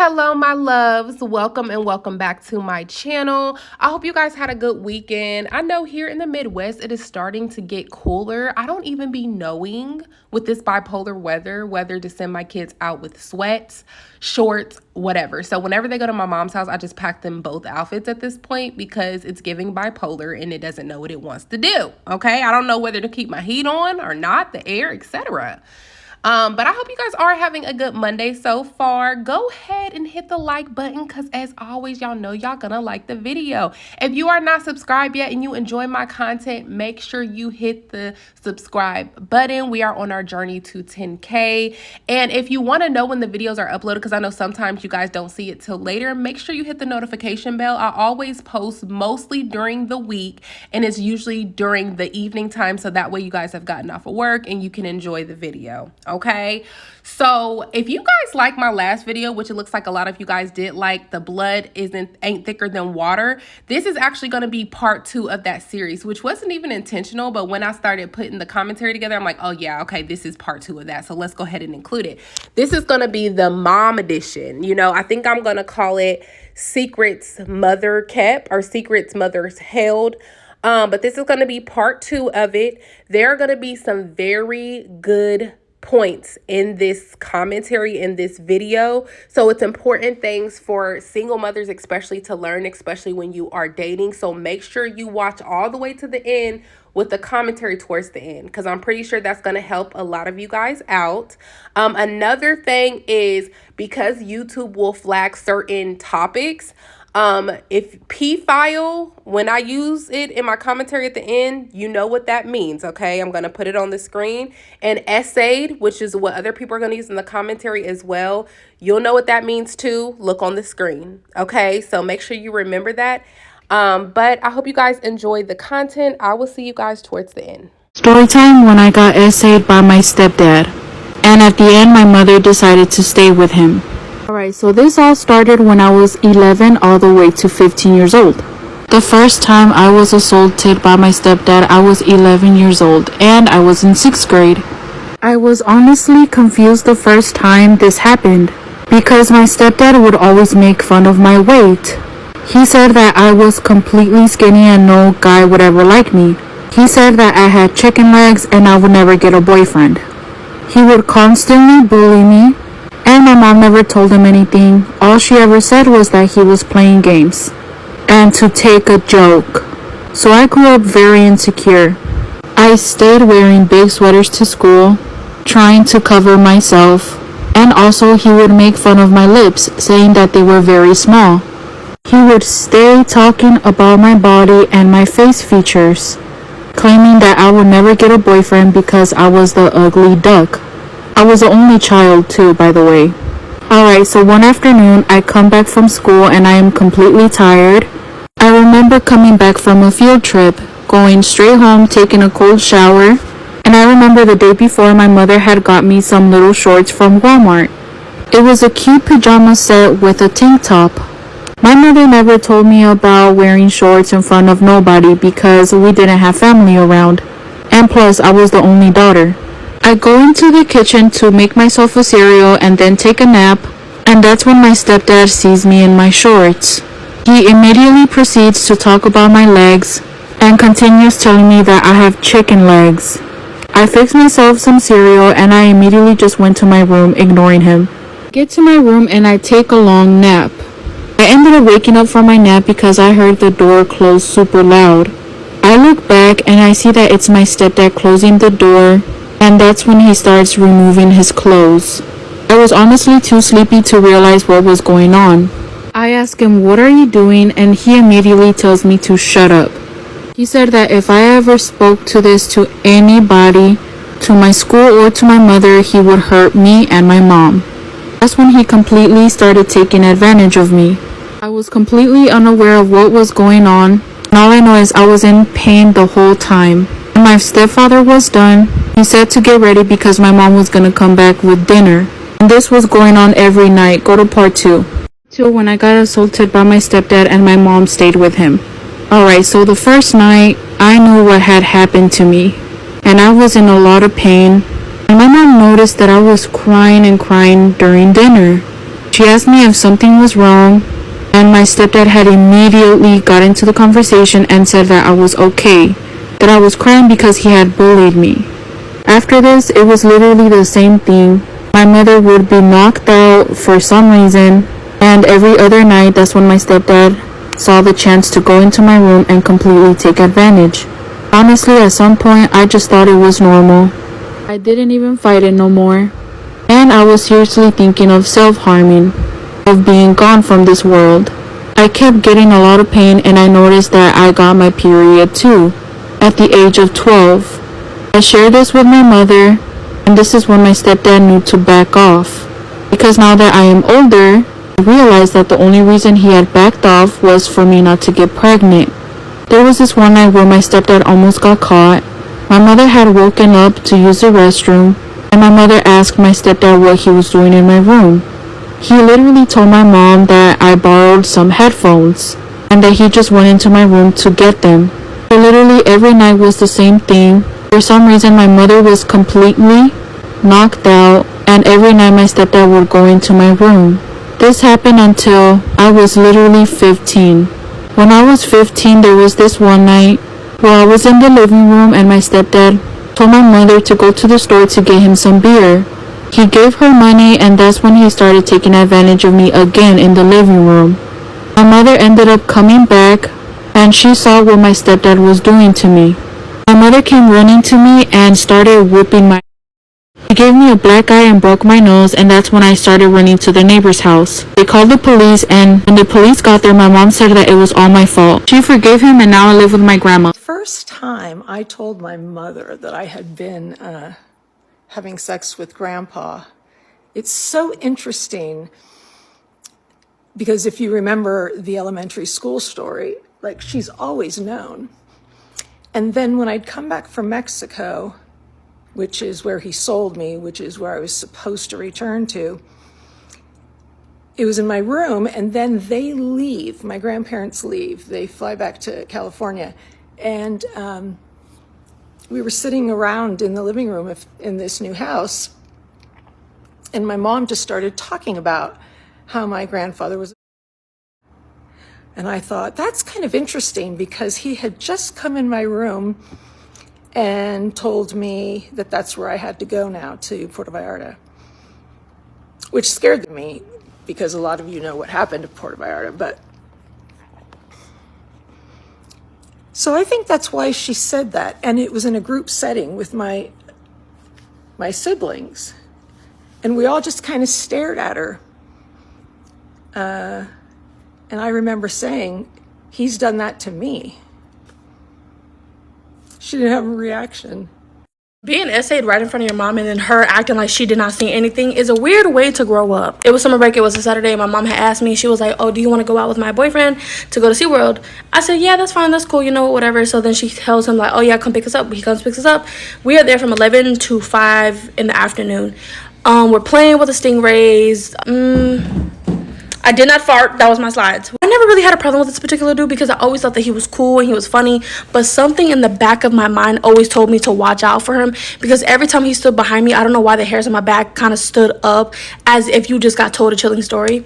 Hello, my loves. Welcome and welcome back to my channel. I hope you guys had a good weekend. I know here in the Midwest, it is starting to get cooler. I don't even be knowing with this bipolar weather, whether to send my kids out with sweats, shorts, whatever. So whenever they go to my mom's house, I just pack them both outfits at this point because it's giving bipolar and it doesn't know what it wants to do. Okay. I don't know whether to keep my heat on or not, the air, etc. But I hope you guys are having a good Monday so far. Go ahead and hit the like button because as always, y'all know y'all gonna like the video. If you are not subscribed yet and you enjoy my content, make sure you hit the subscribe button. We are on our journey to 10K. And if you want to know when the videos are uploaded, because I know sometimes you guys don't see it till later, make sure you hit the notification bell. I always post mostly during the week and it's usually during the evening time. So that way you guys have gotten off of work and you can enjoy the video. Okay, so if you guys like my last video, which it looks like a lot of you guys did, like the blood ain't thicker than water, this is actually going to be part 2 of that series, which wasn't even intentional. But when I started putting the commentary together, I'm like, oh yeah, okay, this is part 2 of that. So let's go ahead and include it. This is going to be the mom edition. You know, I think I'm going to call it Secrets Mother Kept or Secrets Mothers Held. But this is going to be part 2 of it. There are going to be some very good points in this commentary in this video. So it's important things for single mothers especially to learn, especially when you are dating. So make sure you watch all the way to the end with the commentary towards the end, because I'm pretty sure that's going to help a lot of you guys out. Another thing is because YouTube will flag certain topics. If P file, when I use it in my commentary at the end, you know what that means. Okay. I'm going to put it on the screen. And essayed, which is what other people are going to use in the commentary as well. You'll know what that means too. Look on the screen. Okay. So make sure you remember that. But I hope you guys enjoyed the content. I will see you guys towards the end. Story time when I got essayed by my stepdad. And at the end, my mother decided to stay with him. Alright, so this all started when I was 11 all the way to 15 years old. The first time I was assaulted by my stepdad, I was 11 years old and I was in 6th grade. I was honestly confused the first time this happened because my stepdad would always make fun of my weight. He said that I was completely skinny and no guy would ever like me. He said that I had chicken legs and I would never get a boyfriend. He would constantly bully me. And my mom never told him anything. All she ever said was that he was playing games and to take a joke. So I grew up very insecure. I stayed wearing big sweaters to school, trying to cover myself. And also he would make fun of my lips, saying that they were very small. He would stay talking about my body and my face features, claiming that I would never get a boyfriend because I was the ugly duck. I was the only child too, by the way. Alright, so one afternoon, I come back from school and I am completely tired. I remember coming back from a field trip, going straight home, taking a cold shower. And I remember the day before my mother had got me some little shorts from Walmart. It was a cute pajama set with a tank top. My mother never told me about wearing shorts in front of nobody because we didn't have family around. And plus, I was the only daughter. I go into the kitchen to make myself a cereal and then take a nap, and that's when my stepdad sees me in my shorts. He immediately proceeds to talk about my legs and continues telling me that I have chicken legs. I fix myself some cereal and I immediately just went to my room, ignoring him. Get to my room and I take a long nap. I ended up waking up from my nap because I heard the door close super loud. I look back and I see that it's my stepdad closing the door. And that's when he starts removing his clothes. I was honestly too sleepy to realize what was going on. I ask him, "What are you doing?" And he immediately tells me to shut up. He said that if I ever spoke to this to anybody, to my school or to my mother, he would hurt me and my mom. That's when he completely started taking advantage of me. I was completely unaware of what was going on. And all I know is I was in pain the whole time. When my stepfather was done, he said to get ready because my mom was going to come back with dinner. And this was going on every night. Go to part 2. Till when I got assaulted by my stepdad and my mom stayed with him. Alright, so the first night, I knew what had happened to me. And I was in a lot of pain. And my mom noticed that I was crying and crying during dinner. She asked me if something was wrong, and my stepdad had immediately got into the conversation and said that I was okay, that I was crying because he had bullied me. After this, it was literally the same thing. My mother would be knocked out for some reason, and every other night, that's when my stepdad saw the chance to go into my room and completely take advantage. Honestly, at some point, I just thought it was normal. I didn't even fight it no more. And I was seriously thinking of self-harming, of being gone from this world. I kept getting a lot of pain, and I noticed that I got my period too, at the age of 12. I shared this with my mother, and this is when my stepdad knew to back off. Because now that I am older, I realized that the only reason he had backed off was for me not to get pregnant. There was this one night where my stepdad almost got caught. My mother had woken up to use the restroom, and my mother asked my stepdad what he was doing in my room. He literally told my mom that I borrowed some headphones, and that he just went into my room to get them. But literally every night was the same thing. For some reason, my mother was completely knocked out, and every night my stepdad would go into my room. This happened until I was literally 15. When I was 15, there was this one night where I was in the living room and my stepdad told my mother to go to the store to get him some beer. He gave her money, and that's when he started taking advantage of me again in the living room. My mother ended up coming back, and she saw what my stepdad was doing to me. My mother came running to me and started whooping my. He gave me a black eye and broke my nose, and that's when I started running to the neighbor's house. They called the police, and when the police got there, my mom said that it was all my fault. She forgave him, and now I live with my grandma. First time I told my mother that I had been having sex with Grandpa, it's so interesting because if you remember the elementary school story, like she's always known. And then when I'd come back from Mexico, which is where he sold me, which is where I was supposed to return to, it was in my room, and then they leave, my grandparents leave, they fly back to California, and we were sitting around in the living room in this new house, and my mom just started talking about how my grandfather was. And I thought, that's kind of interesting because he had just come in my room and told me that that's where I had to go now, to Puerto Vallarta, which scared me because a lot of you know what happened to Puerto Vallarta. But so I think that's why she said that. And it was in a group setting with my siblings. And we all just kind of stared at her. And I remember saying, he's done that to me. She didn't have a reaction. Being essayed right in front of your mom and then her acting like she did not see anything is a weird way to grow up. It was summer break. It was a Saturday. My mom had asked me. She was like, oh, do you want to go out with my boyfriend to go to SeaWorld? I said, yeah, that's fine. That's cool. You know, whatever. So then she tells him like, oh, yeah, come pick us up. He comes, picks us up. We are there from 11 to 5 in the afternoon. We're playing with the stingrays. I did not fart. That was my slides. I never really had a problem with this particular dude because I always thought that he was cool and he was funny. But something in the back of my mind always told me to watch out for him because every time he stood behind me, I don't know why the hairs on my back kind of stood up as if you just got told a chilling story.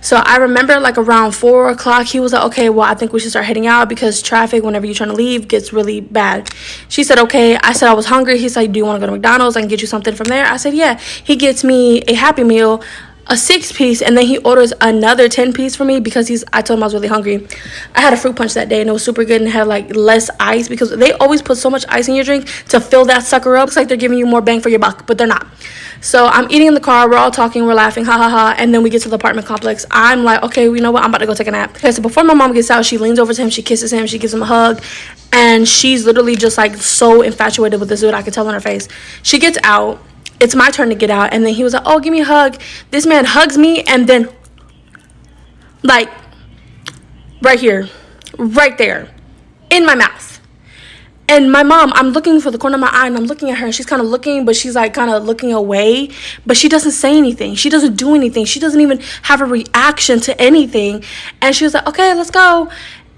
So I remember like around 4 o'clock, he was like, okay, well, I think we should start heading out because traffic whenever you're trying to leave gets really bad. She said, okay. I said I was hungry. He's like, do you want to go to McDonald's? I can get you something from there. I said, yeah. He gets me a Happy Meal, a 6-piece, and then he orders another 10-piece for me because I told him I was really hungry. I had a fruit punch that day and it was super good and had like less ice because they always put so much ice in your drink to fill that sucker up. Looks like they're giving you more bang for your buck, but they're not. So I'm eating in the car, we're all talking, we're laughing, ha ha ha, and then we get to the apartment complex. I'm like, okay, you know what, I'm about to go take a nap. Okay, so before my mom gets out, she leans over to him, she kisses him, she gives him a hug, and she's literally just like so infatuated with this dude, I could tell on her face. She gets out. It's my turn to get out, and then he was like, oh, give me a hug. This man hugs me, and then, like, right here, right there, in my mouth. And my mom, I'm looking for the corner of my eye, and I'm looking at her, and she's kind of looking, but she's, like, kind of looking away, but she doesn't say anything. She doesn't do anything. She doesn't even have a reaction to anything, and she was like, okay, let's go.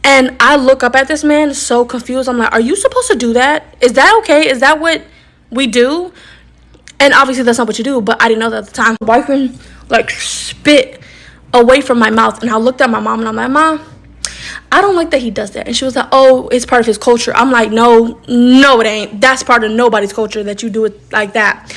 And I look up at this man so confused. I'm like, are you supposed to do that? Is that okay? Is that what we do? And obviously that's not what you do, but I didn't know that at the time. My boyfriend like spit away from my mouth. And I looked at my mom and I'm like, Mom, I don't like that he does that. And she was like, oh, it's part of his culture. I'm like, no, it ain't. That's part of nobody's culture that you do it like that.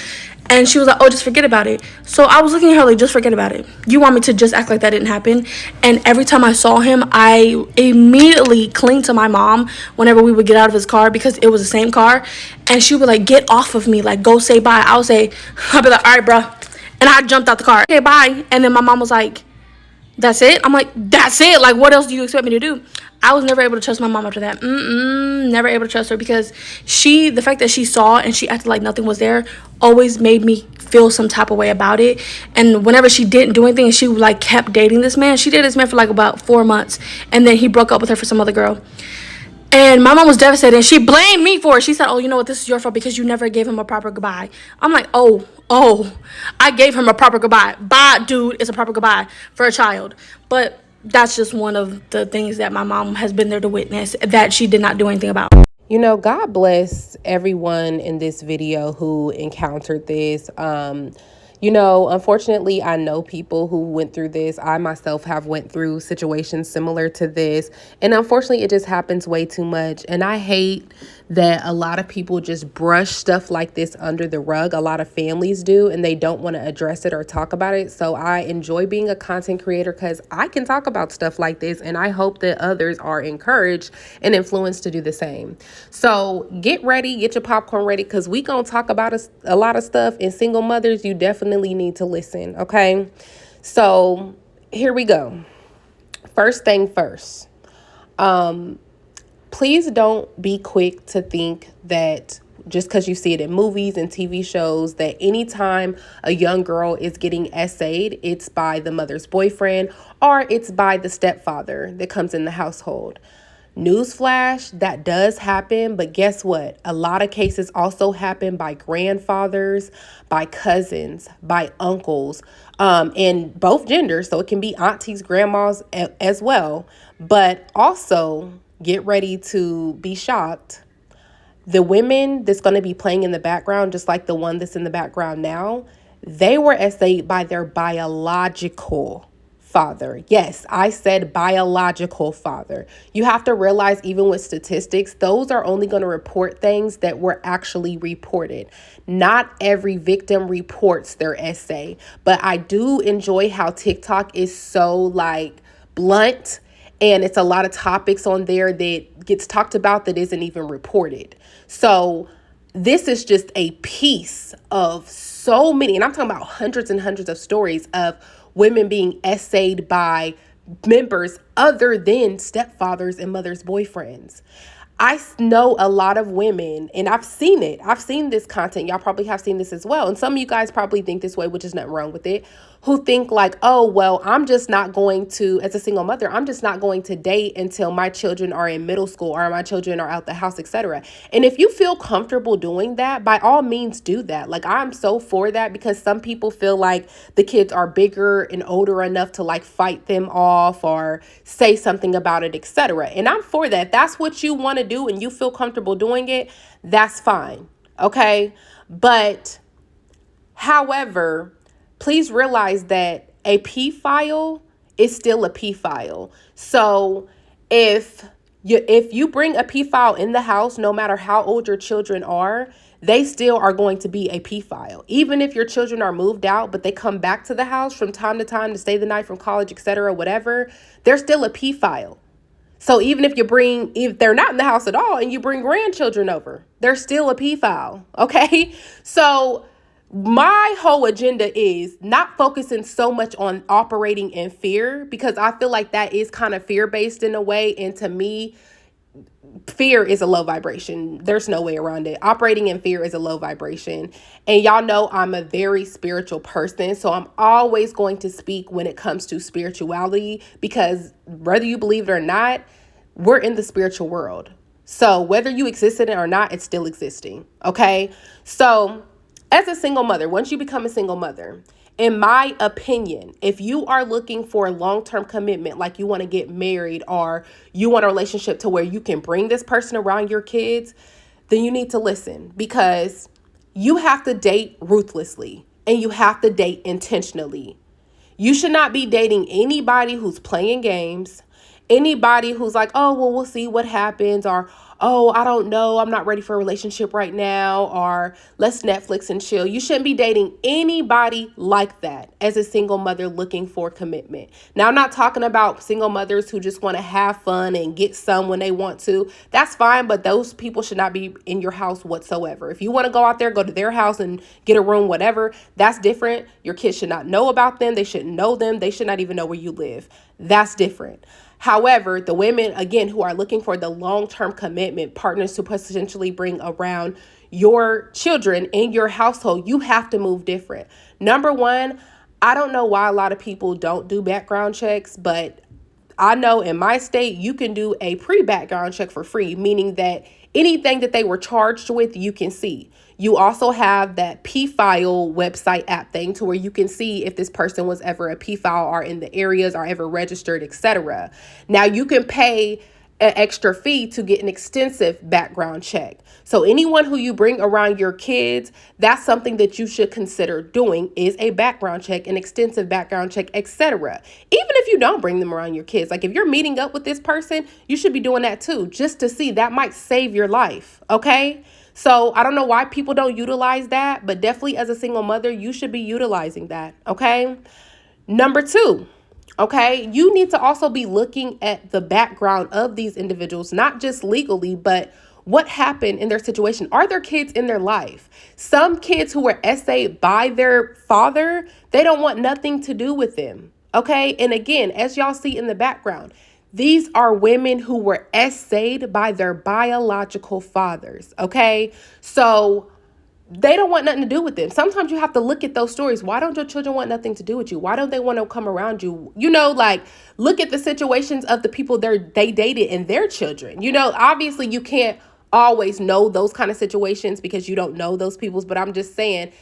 And she was like, oh, just forget about it. So I was looking at her like, just forget about it. You want me to just act like that didn't happen? And every time I saw him, I immediately clinged to my mom whenever we would get out of his car, because it was the same car. And she would like, get off of me, like, go say bye. I'll be like, all right, bro. And I jumped out the car. Okay, bye. And then my mom was like, that's it? I'm like, that's it? Like, what else do you expect me to do? I was never able to trust my mom after that. Never able to trust her, because the fact that she saw and she acted like nothing was there always made me feel some type of way about it. And whenever she didn't do anything and she like kept dating this man, she dated this man for like about 4 months, and then he broke up with her for some other girl. And my mom was devastated, and she blamed me for it. She said, oh, you know what, this is your fault because you never gave him a proper goodbye. I'm like, oh, I gave him a proper goodbye. Bye, dude, it's a proper goodbye for a child. But that's just one of the things that my mom has been there to witness that she did not do anything about. You know, God bless everyone in this video who encountered this. You know, unfortunately, I know people who went through this. I myself have went through situations similar to this. And unfortunately, it just happens way too much. And I hate that a lot of people just brush stuff like this under the rug. A lot of families do, and they don't want to address it or talk about it. So I enjoy being a content creator because I can talk about stuff like this, and I hope that others are encouraged and influenced to do the same. So get ready, get your popcorn ready, because we gonna talk about a lot of stuff. And single mothers, you definitely need to listen, okay? So here we go. First thing first. Please don't be quick to think that just because you see it in movies and TV shows that anytime a young girl is getting essayed, it's by the mother's boyfriend or it's by the stepfather that comes in the household. Newsflash, that does happen, but guess what? A lot of cases also happen by grandfathers, by cousins, by uncles, in both genders. So it can be aunties, grandmas as well. But also, get ready to be shocked. The women that's going to be playing in the background, just like the one that's in the background now, they were essayed by their biological father. Yes, I said biological father. You have to realize, even with statistics, those are only going to report things that were actually reported. Not every victim reports their essay, but I do enjoy how TikTok is so like blunt, and it's a lot of topics on there that gets talked about that isn't even reported. So this is just a piece of so many, and I'm talking about hundreds and hundreds of stories of women being essayed by members other than stepfathers and mothers' boyfriends. I know a lot of women, and I've seen it. I've seen this content. Y'all probably have seen this as well. And some of you guys probably think this way, which is nothing wrong with it, who think like, oh, well, I'm just not going to, as a single mother, I'm just not going to date until my children are in middle school or my children are out the house, etc. And if you feel comfortable doing that, by all means do that. Like, I'm so for that, because some people feel like the kids are bigger and older enough to like fight them off or say something about it, etc. And I'm for that. That's what you want to do and you feel comfortable doing it. That's fine. Okay. But however, please realize that a P file is still a P file. So if you bring a P file in the house, no matter how old your children are, they still are going to be a P file. Even if your children are moved out, but they come back to the house from time to time to stay the night from college, etc., whatever, they're still a P file. So even if they're not in the house at all and you bring grandchildren over, they're still a P file. Okay. So my whole agenda is not focusing so much on operating in fear, because I feel like that is kind of fear-based in a way. And to me, fear is a low vibration. There's no way around it. Operating in fear is a low vibration. And y'all know I'm a very spiritual person. So I'm always going to speak when it comes to spirituality, because whether you believe it or not, we're in the spiritual world. So whether you exist in it or not, it's still existing. Okay. So as a single mother, once you become a single mother, in my opinion, if you are looking for a long-term commitment, like you want to get married or you want a relationship to where you can bring this person around your kids, then you need to listen, because you have to date ruthlessly and you have to date intentionally. You should not be dating anybody who's playing games, anybody who's like, oh, well, we'll see what happens, or, oh, I don't know, I'm not ready for a relationship right now, or let's Netflix and chill. You shouldn't be dating anybody like that as a single mother looking for commitment. Now, I'm not talking about single mothers who just want to have fun and get some when they want to. That's fine, but those people should not be in your house whatsoever. If you want to go out there, go to their house and get a room, whatever, that's different. Your kids should not know about them. They shouldn't know them. They should not even know where you live. That's different. However, the women, again, who are looking for the long-term commitment partners to potentially bring around your children in your household, you have to move different. Number one, I don't know why a lot of people don't do background checks, but I know in my state, you can do a pre-background check for free, meaning that anything that they were charged with, you can see. You also have that P-File website app thing to where you can see if this person was ever a P-File or in the areas or ever registered, etc. Now you can pay an extra fee to get an extensive background check. So anyone who you bring around your kids, that's something that you should consider doing, is a background check, an extensive background check, etc. Even if you don't bring them around your kids, like if you're meeting up with this person, you should be doing that too, just to see. That might save your life. Okay. So I don't know why people don't utilize that, but definitely as a single mother, you should be utilizing that. Okay. Number two, okay, you need to also be looking at the background of these individuals, not just legally, but what happened in their situation. Are there kids in their life? Some kids who were essayed by their father, they don't want nothing to do with them. Okay. And again, as y'all see in the background, these are women who were essayed by their biological fathers. Okay. So they don't want nothing to do with them. Sometimes you have to look at those stories. Why don't your children want nothing to do with you? Why don't they want to come around you? You know, like, look at the situations of the people they dated and their children. You know, obviously you can't always know those kind of situations because you don't know those people's, but I'm just saying,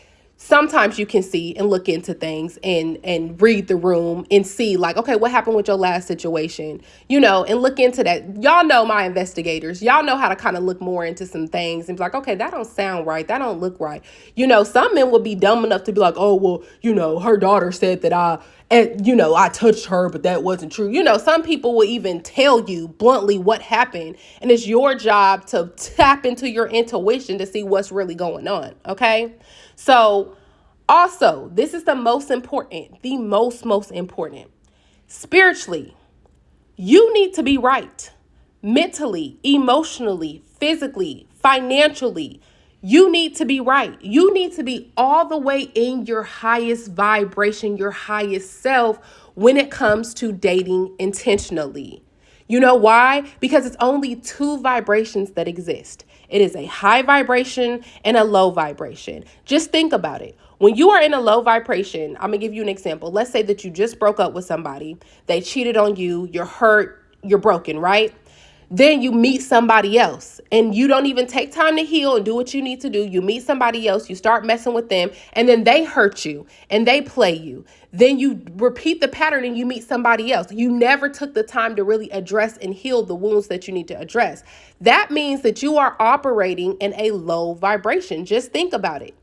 sometimes you can see and look into things and read the room and see like, okay, what happened with your last situation, you know, and look into that. Y'all know my investigators. Y'all know how to kind of look more into some things and be like, okay, that don't sound right. That don't look right. You know, some men would be dumb enough to be like, oh, well, you know, her daughter said that I touched her, but that wasn't true. You know, some people will even tell you bluntly what happened. And it's your job to tap into your intuition to see what's really going on. Okay. So also, this is the most important, the most important. Spiritually, you need to be right. Mentally, emotionally, physically, financially, you need to be right. You need to be all the way in your highest vibration, your highest self when it comes to dating intentionally. You know why? Because it's only two vibrations that exist. It is a high vibration and a low vibration. Just think about it. When you are in a low vibration, I'm going to give you an example. Let's say that you just broke up with somebody. They cheated on you. You're hurt. You're broken, right? Then you meet somebody else and you don't even take time to heal and do what you need to do. You meet somebody else, you start messing with them, and then they hurt you and they play you. Then you repeat the pattern and you meet somebody else. You never took the time to really address and heal the wounds that you need to address. That means that you are operating in a low vibration. Just think about it.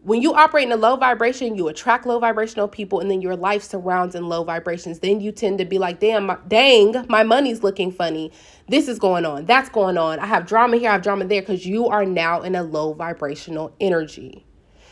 When you operate in a low vibration, you attract low vibrational people, and then your life surrounds in low vibrations. Then you tend to be like, dang, my money's looking funny. This is going on. That's going on. I have drama here. I have drama there, because you are now in a low vibrational energy.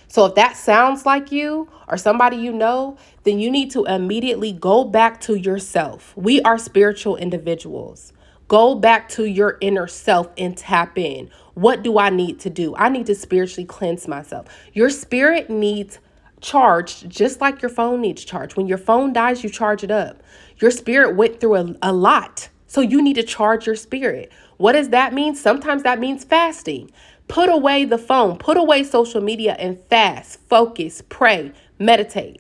So if that sounds like you or somebody you know, then you need to immediately go back to yourself. We are spiritual individuals. Go back to your inner self and tap in. What do I need to do? I need to spiritually cleanse myself. Your spirit needs charged just like your phone needs charged. When your phone dies, you charge it up. Your spirit went through a lot. So you need to charge your spirit. What does that mean? Sometimes that means fasting. Put away the phone, put away social media and fast, focus, pray, meditate,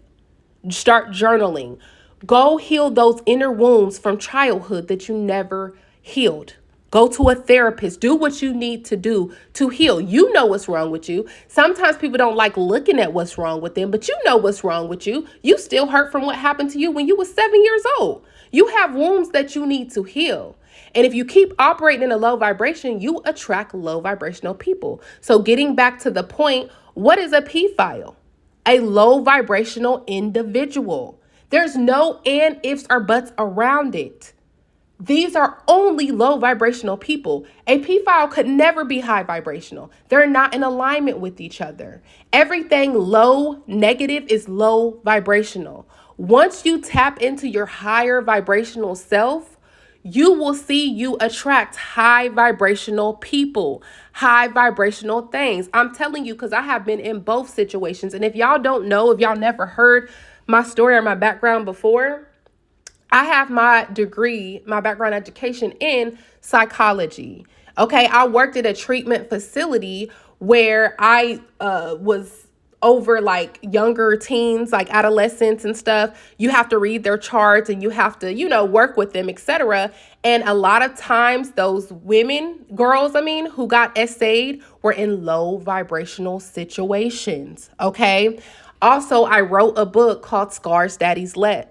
start journaling. Go heal those inner wounds from childhood that you never healed. Go to a therapist. Do what you need to do to heal. You know what's wrong with you. Sometimes people don't like looking at what's wrong with them, but you know what's wrong with you. You still hurt from what happened to you when you were 7 years old. You have wounds that you need to heal. And if you keep operating in a low vibration, you attract low vibrational people. So getting back to the point, what is a P-file? a low vibrational individual. There's no and, ifs, or buts around it. These are only low vibrational people. A P-file could never be high vibrational. They're not in alignment with each other. Everything low, negative is low vibrational. Once you tap into your higher vibrational self, you will see you attract high vibrational people, high vibrational things. I'm telling you, because I have been in both situations. And if y'all don't know, if y'all never heard my story or my background before, I have my degree, my background education in psychology. Okay, I worked at a treatment facility where I was over like younger teens, like adolescents and stuff. You have to read their charts and you have to, work with them, etc. And a lot of times those girls, who got essayed were in low vibrational situations. Okay. Also, I wrote a book called Scars Daddy Left.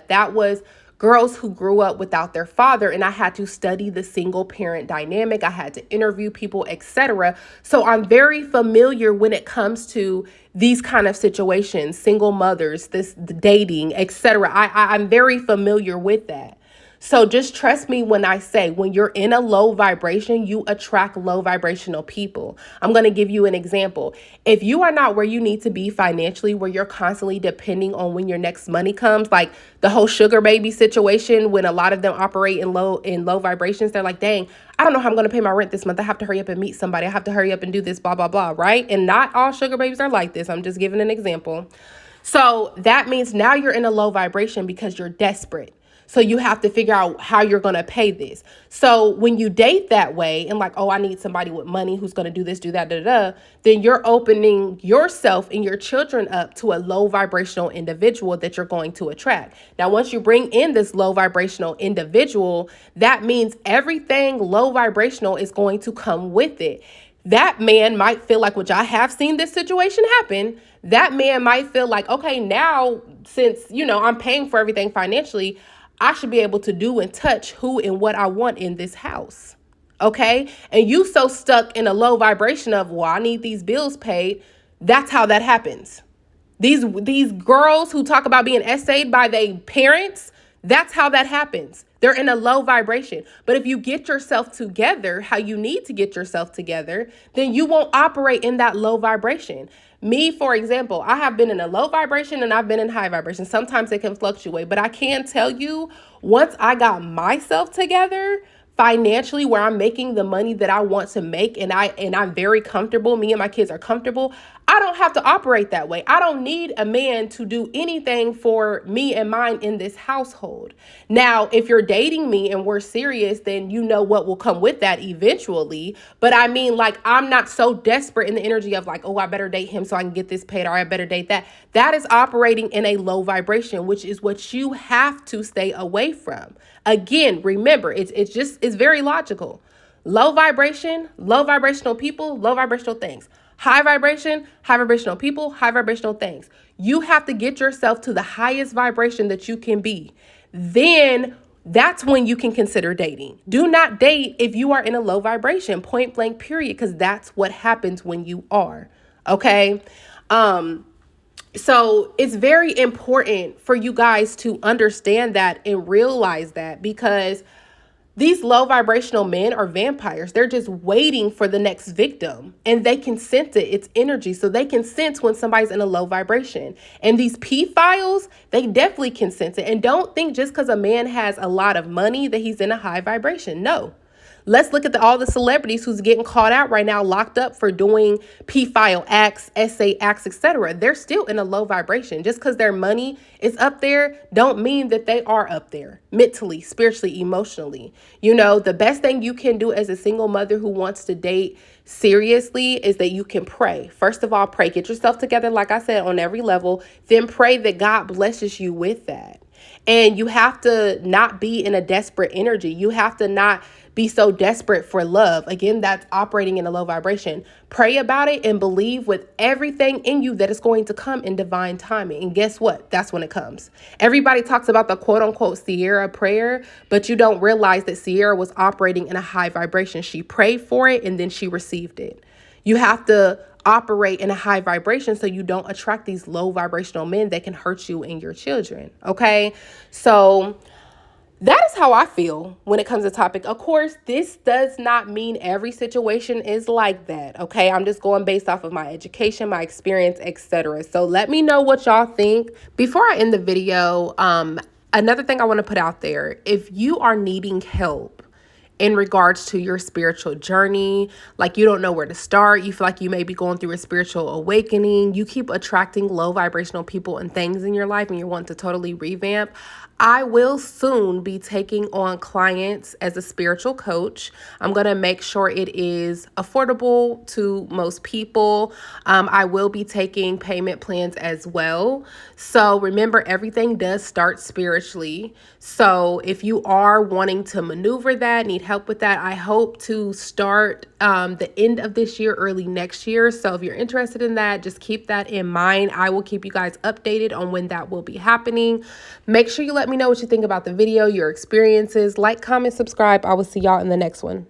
That was girls who grew up without their father, and I had to study the single parent dynamic. I had to interview people, etc. So I'm very familiar when it comes to these kind of situations, single mothers, the dating, etc. I'm very familiar with that. So just trust me when I say, when you're in a low vibration, you attract low vibrational people. I'm going to give you an example. If you are not where you need to be financially, where you're constantly depending on when your next money comes, like the whole sugar baby situation, when a lot of them operate in low vibrations, they're like, dang, I don't know how I'm going to pay my rent this month. I have to hurry up and meet somebody. I have to hurry up and do this, blah, blah, blah, right? And not all sugar babies are like this. I'm just giving an example. So that means now you're in a low vibration because you're desperate. So you have to figure out how you're going to pay this. So when you date that way and like, oh, I need somebody with money who's going to do this, do that, then you're opening yourself and your children up to a low vibrational individual that you're going to attract. Now, once you bring in this low vibrational individual, that means everything low vibrational is going to come with it. That man might feel like, which I have seen this situation happen, that man might feel like, okay, now since, I'm paying for everything financially, I should be able to do and touch who and what I want in this house. Okay. And you so stuck in a low vibration of, well, I need these bills paid. That's how that happens. These girls who talk about being essayed by their parents, that's how that happens. They're in a low vibration. But if you get yourself together, how you need to get yourself together, then you won't operate in that low vibration. Me, for example, I have been in a low vibration and I've been in high vibration. Sometimes it can fluctuate, but I can tell you, once I got myself together financially, where I'm making the money that I want to make, and I'm very comfortable, me and my kids are comfortable, I don't have to operate that way. I don't need a man to do anything for me and mine in this household. Now, if you're dating me and we're serious, then you know what will come with that eventually. But I mean, like, I'm not so desperate in the energy of like, oh, I better date him so I can get this paid, or I better date that. That is operating in a low vibration, which is what you have to stay away from. Again, remember, it's very logical. Low vibration, low vibrational people, low vibrational things. High vibration, high vibrational people, high vibrational things. You have to get yourself to the highest vibration that you can be. Then that's when you can consider dating. Do not date if you are in a low vibration, point blank, period, because that's what happens when you are. Okay. So it's very important for you guys to understand that and realize that, because these low vibrational men are vampires. They're just waiting for the next victim, and they can sense it. It's energy. So they can sense when somebody's in a low vibration. And these P-files, they definitely can sense it. And don't think just because a man has a lot of money that he's in a high vibration. No. Let's look at all the celebrities who's getting caught out right now, locked up for doing P-file acts, essay acts, etc. They're still in a low vibration. Just because their money is up there don't mean that they are up there mentally, spiritually, emotionally. The best thing you can do as a single mother who wants to date seriously is that you can pray. First of all, pray. Get yourself together, like I said, on every level. Then pray that God blesses you with that. And you have to not be in a desperate energy. You have to not be so desperate for love. Again, that's operating in a low vibration. Pray about it and believe with everything in you that it's going to come in divine timing. And guess what? That's when it comes. Everybody talks about the quote unquote Sierra prayer, but you don't realize that Sierra was operating in a high vibration. She prayed for it and then she received it. You have to operate in a high vibration so you don't attract these low vibrational men that can hurt you and your children. Okay, so that is how I feel when it comes to topic. Of course, this does not mean every situation is like that. Okay, I'm just going based off of my education, my experience, etc. So let me know what y'all think. Before I end the video, another thing I want to put out there: if you are needing help in regards to your spiritual journey, like you don't know where to start, you feel like you may be going through a spiritual awakening, you keep attracting low vibrational people and things in your life, and you want to totally revamp, I will soon be taking on clients as a spiritual coach. I'm going to make sure it is affordable to most people. I will be taking payment plans as well. So remember, everything does start spiritually. So if you are wanting to maneuver that, need help with that, I hope to start the end of this year, early next year. So if you're interested in that, just keep that in mind. I will keep you guys updated on when that will be happening. Make sure you let me know what you think about the video, your experiences. Like, comment, subscribe. I will see y'all in the next one.